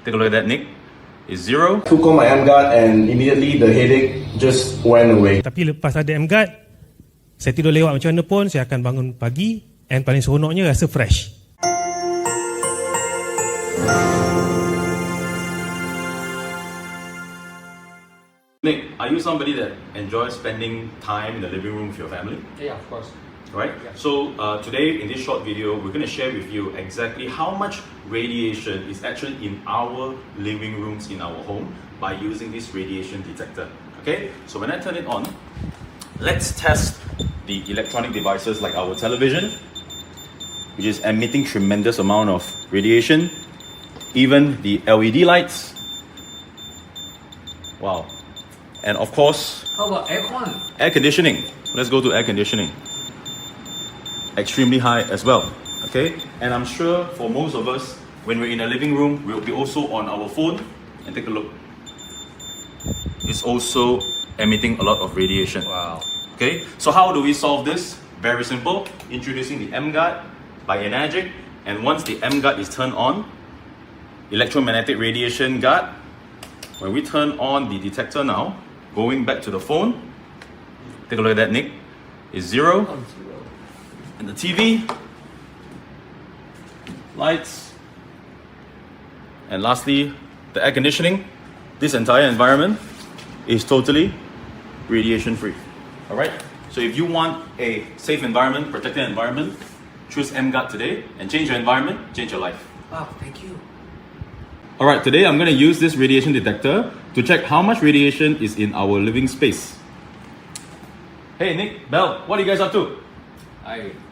Take a look at that, Nick. It's 0. Took on my MGuard and immediately the headache just went away. Tapi lepas ada MGuard, saya tidur lewat macam mana pun, saya akan bangun pagi and paling seronoknya rasa fresh. Nick, are you somebody that enjoys spending time in the living room with your family? Yeah, of course. Right? Yeah. So today in this short video, we're going to share with you exactly how much radiation is actually in our living rooms in our home by using this radiation detector. Okay? So when I turn it on, let's test the electronic devices like our television, which is emitting tremendous amount of radiation, even the LED lights. Wow. And of course, How about aircon? air conditioning. Let's go to air conditioning. Extremely high as well. Okay? And I'm sure for most of us, when we're in a living room, we'll be also on our phone. And take a look. It's also emitting a lot of radiation. Wow. Okay? So how do we solve this? Very simple. Introducing the MGuard by Enagic. And once the MGuard is turned on, electromagnetic radiation guard, when we turn on the detector now, going back to the phone, take a look at that, Nick. It's 0. And the TV, lights, and lastly, the air conditioning. This entire environment is totally radiation free. Alright? So if you want a safe environment, protected environment, choose MGuard today and change your environment, change your life. Wow, thank you. Alright, today I'm going to use this radiation detector to check how much radiation is in our living space. Hey Nick, Belle, what are you guys up to?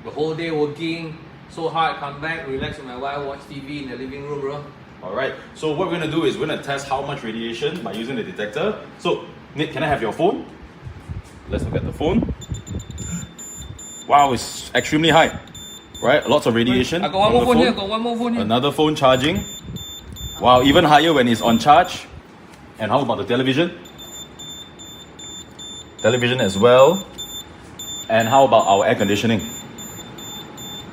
The whole day working so hard, come back, relax with my wife, watch TV in the living room, bro. Alright, so what we're going to do is we're going to test how much radiation by using the detector. So, Nick, can I have your phone? Let's look at the phone. Wow, it's extremely high. Right, lots of radiation. I got one from more the phone here, got one more phone here. Another phone charging. Wow, even higher when it's on charge. And how about the television? Television as well. And how about our air conditioning?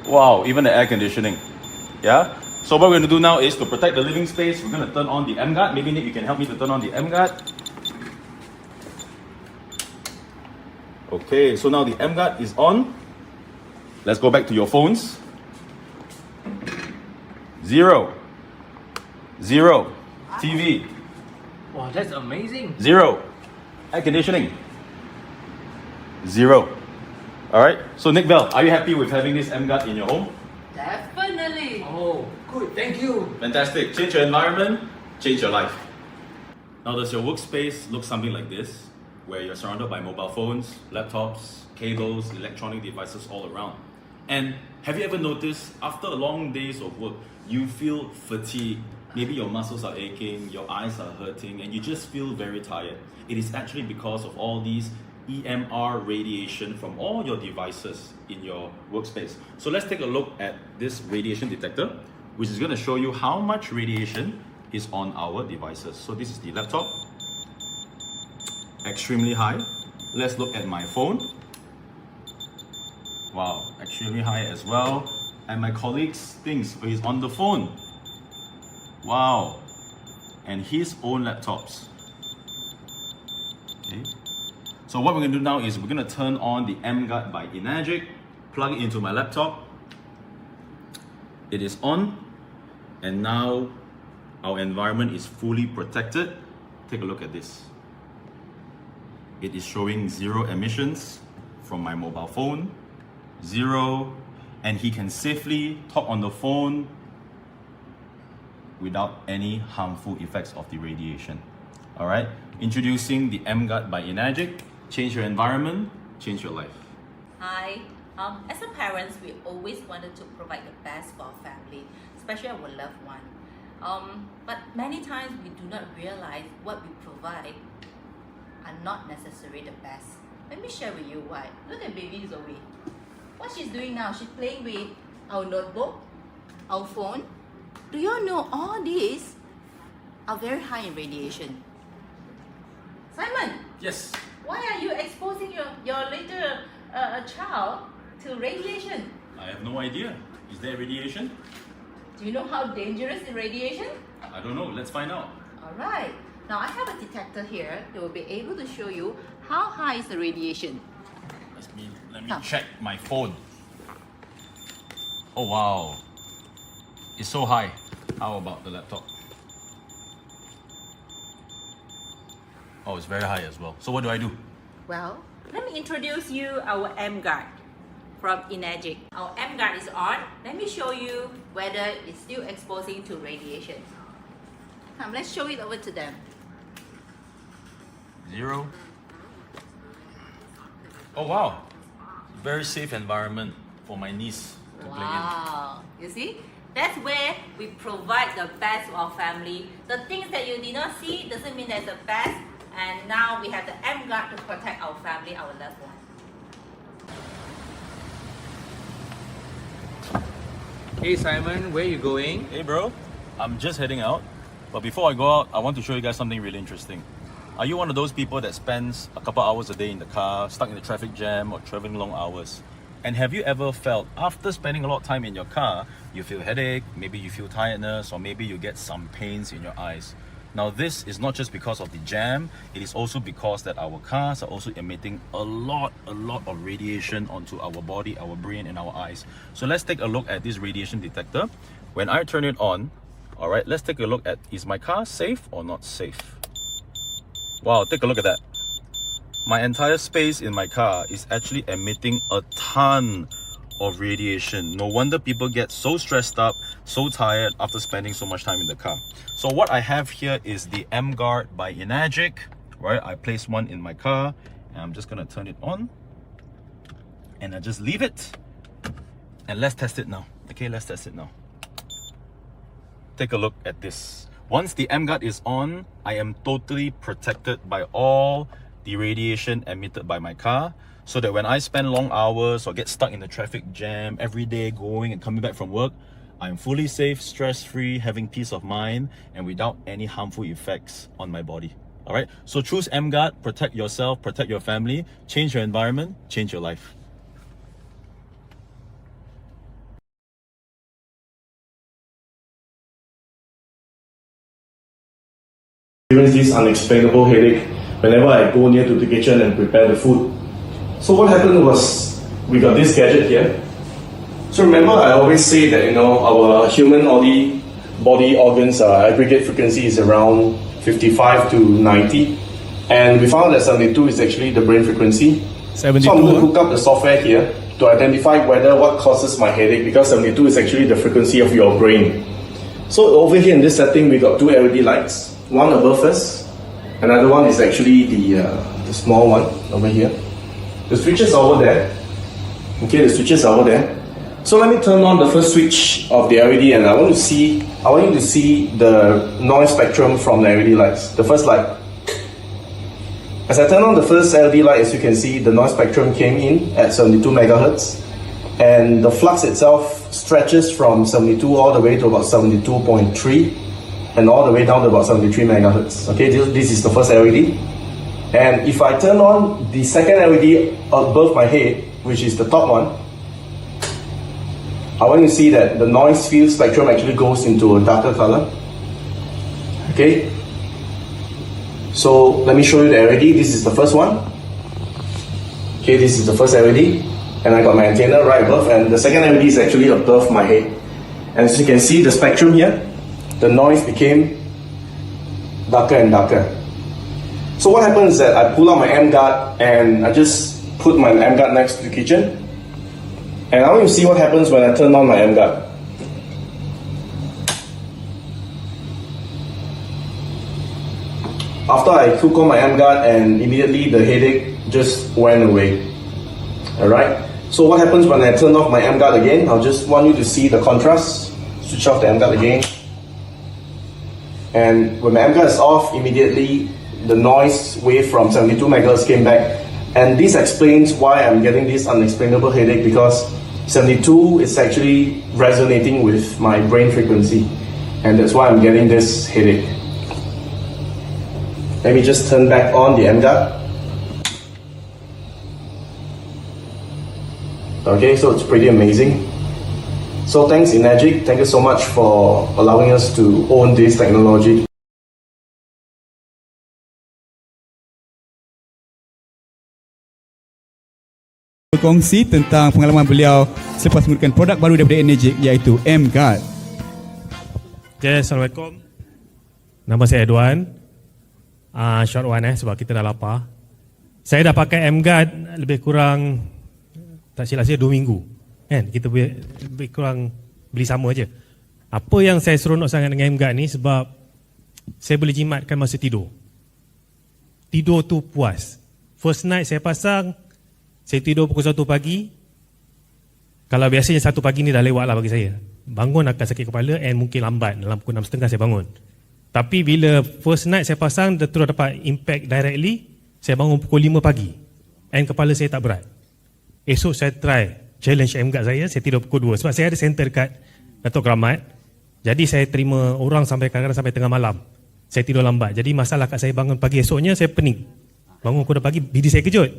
Wow, even the air conditioning. Yeah? So what we're going to do now is to protect the living space, we're going to turn on the MGuard. Maybe Nick, you can help me to turn on the MGuard. Okay, so now the MGuard is on. Let's go back to your phones. 0. TV. Wow, that's amazing. 0. Air conditioning. 0. Alright, so Nick, Belle, are you happy with having this MGuard in your home? Definitely. Oh, good, thank you. Fantastic. Change your environment, change your life. Now, does your workspace look something like this? Where you're surrounded by mobile phones, laptops, cables, electronic devices all around. And have you ever noticed, after long days of work, you feel fatigued? Maybe your muscles are aching, your eyes are hurting, and you just feel very tired. It is actually because of all these EMR radiation from all your devices in your workspace. So let's take a look at this radiation detector, which is going to show you how much radiation is on our devices. So this is the laptop. Extremely high. Let's look at my phone. Wow, extremely high as well. And my colleague's things, he's on the phone. Wow. And his own laptops. Okay. So what we're going to do now is we're going to turn on the MGuard by Enagic, plug it into my laptop. It is on, and now our environment is fully protected. Take a look at this. It is showing 0 emissions from my mobile phone, 0, and he can safely talk on the phone without any harmful effects of the radiation. Alright, introducing the MGuard by Enagic. Change your environment, change your life. Hi. As a parents, we always wanted to provide the best for our family, especially our loved one. But many times we do not realize what we provide are not necessarily the best. Let me share with you why. Look at baby Zoe. What she's doing now, she's playing with our notebook, our phone. Do you all know all these are very high in radiation? Simon, Yes. why are you exposing your little child to radiation? I have no idea. Is there radiation? Do you know how dangerous is radiation? I don't know. Let's find out. Alright, now I have a detector here that will be able to show you how high is the radiation. Let me Come. check my phone. Oh wow. It's so high. How about the laptop? Oh, it's very high as well. So what do I do? Well, let me introduce you our M-Guard from Energic. Our M-Guard is on. Let me show you whether it's still exposing to radiation. Come, let's show it over to them. 0. Oh wow. Very safe environment for my niece to play in. Wow, you see? That's where we provide the best to our family. The things that you did not see doesn't mean that's the best. And now we have the M-Guard to protect our family, our loved one. Hey Simon, where you going? Hey bro, I'm just heading out. But before I go out, I want to show you guys something really interesting. Are you one of those people that spends a couple hours a day in the car, stuck in the traffic jam or traveling long hours? And have you ever felt after spending a lot of time in your car, you feel headache, maybe you feel tiredness, or maybe you get some pains in your eyes? Now this is not just because of the jam, it is also because that our cars are also emitting a lot of radiation onto our body, our brain and our eyes. So let's take a look at this radiation detector. When I turn it on, alright, let's take a look at, is my car safe or not safe? Wow, take a look at that. My entire space in my car is actually emitting a ton of radiation. No wonder people get so stressed up, so tired after spending so much time in the car. So what I have here is the M-Guard by Energic, right? I placed one in my car and I'm just gonna turn it on and I just leave it and let's test it now. Okay, let's test it now. Take a look at this. Once the M-Guard is on, I am totally protected by all the radiation emitted by my car, so that when I spend long hours or get stuck in the traffic jam every day going and coming back from work, I'm fully safe, stress-free, having peace of mind, and without any harmful effects on my body. Alright, so choose M-Guard, protect yourself, protect your family, change your environment, change your life. Experience this unexplainable headache whenever I go near to the kitchen and prepare the food. So what happened was, we got this gadget here. So remember, I always say that our human body organs aggregate frequency is around 55 to 90, and we found that 72 is actually the brain frequency. 72, So I'm going to hook up the software here to identify what causes my headache, because 72 is actually the frequency of your brain. So over here in this setting, we got two LED lights. One above us, another one is actually the small one over here. The switches are over there. Okay, the switches are over there. So let me turn on the first switch of the LED, and I want you to see the noise spectrum from the LED lights. The first light. As I turn on the first LED light, as you can see, the noise spectrum came in at 72 megahertz, and the flux itself stretches from 72 all the way to about 72.3. and all the way down to about 73 megahertz. Okay, this is the first LED. And if I turn on the second LED above my head, which is the top one, I want you to see that the noise field spectrum actually goes into a darker color. Okay, so let me show you the LED. This is the first one. Okay, this is the first LED, and I got my antenna right above, and the second LED is actually above my head. And as you can see, the spectrum here, the noise became darker and darker. So what happens is that I pull out my M-Guard and I just put my M-Guard next to the kitchen, and I want you to see what happens when I turn on my M-Guard. After I took on my M-Guard, and immediately the headache just went away. Alright, so what happens when I turn off my M-Guard again? I'll just want you to see the contrast. Switch off the M-Guard again. And when my M-Guard is off, immediately the noise wave from 72 megahertz came back. And this explains why I'm getting this unexplainable headache, because 72 is actually resonating with my brain frequency. And that's why I'm getting this headache. Let me just turn back on the M-Guard. Okay, so it's pretty amazing. So thanks Enagic, thank you so much for allowing us to own this technology. Berkongsi tentang pengalaman beliau selepas menggunakan produk baru daripada Enagic iaitu M-Guard. Okay, Assalamualaikum. Nama saya Edwan. Short one sebab kita dah lapar. Saya dah pakai M-Guard lebih kurang, tak silap saya, 2 minggu. Kan? Kita lebih kurang beli sama aja. Apa yang saya seronok sangat dengan M-Guard ni sebab saya boleh jimatkan masa tidur. Tidur tu puas. First night saya pasang, saya tidur pukul 1 pagi. Kalau biasanya 1 pagi ni dah lewat lah bagi saya. Bangun akan sakit kepala and mungkin lambat. Dalam pukul 6.30 saya bangun. Tapi bila first night saya pasang, dia terus dapat impact directly. Saya bangun pukul 5 pagi. And kepala saya tak berat. Esok saya try challenge M-Guard saya tidur pukul 2. Sebab saya ada center kat Datuk Keramat. Jadi saya terima orang sampai kadang-kadang sampai tengah malam. Saya tidur lambat. Jadi masalah kat saya bangun pagi esoknya saya pening. Bangun pukul 2 pagi, bini saya kejut.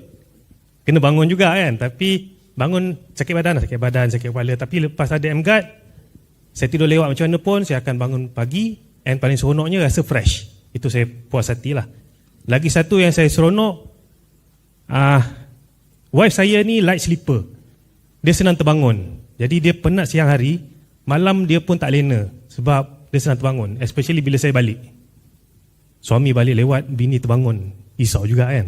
Kena bangun juga kan. Tapi bangun sakit badan, sakit kepala. Tapi lepas ada M-Guard, saya tidur lewat macam mana pun, saya akan bangun pagi. And paling seronoknya rasa fresh. Itu saya puas hati lah. Lagi satu yang saya seronok, wife saya ni light sleeper. Dia senang terbangun. Jadi dia penat siang hari, malam dia pun tak lena. Sebab dia senang terbangun. Especially bila saya balik. Suami balik lewat, bini terbangun. Risau juga kan.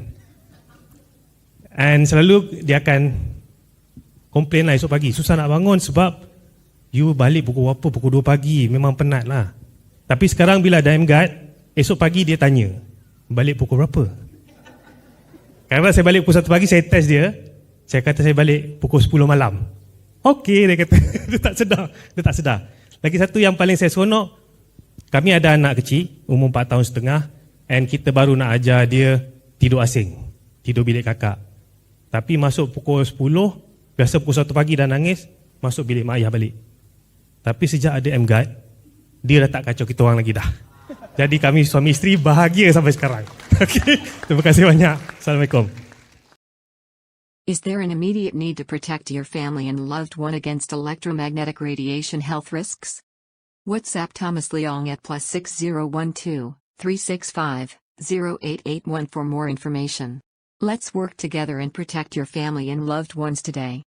And selalu dia akan komplain lah esok pagi. Susah nak bangun sebab you balik pukul berapa? Pukul 2 pagi. Memang penat lah. Tapi sekarang bila ada M-Guard, esok pagi dia tanya, balik pukul berapa? Kerana saya balik pukul 1 pagi, saya test dia. Saya kata saya balik pukul 10 malam. Okey, dia kata. Dia tak sedar. Lagi satu yang paling saya seronok, kami ada anak kecil, umur 4 tahun setengah, and kita baru nak ajar dia tidur asing. Tidur bilik kakak. Tapi masuk pukul 10, biasa pukul 1 pagi dah nangis, masuk bilik mak ayah balik. Tapi sejak ada M-Guard, dia dah tak kacau kita orang lagi dah. Jadi kami suami isteri bahagia sampai sekarang. Okay. Terima kasih banyak. Assalamualaikum. Is there an immediate need to protect your family and loved one against electromagnetic radiation health risks? WhatsApp Thomas Leong at +6012 365 0881 for more information. Let's work together and protect your family and loved ones today.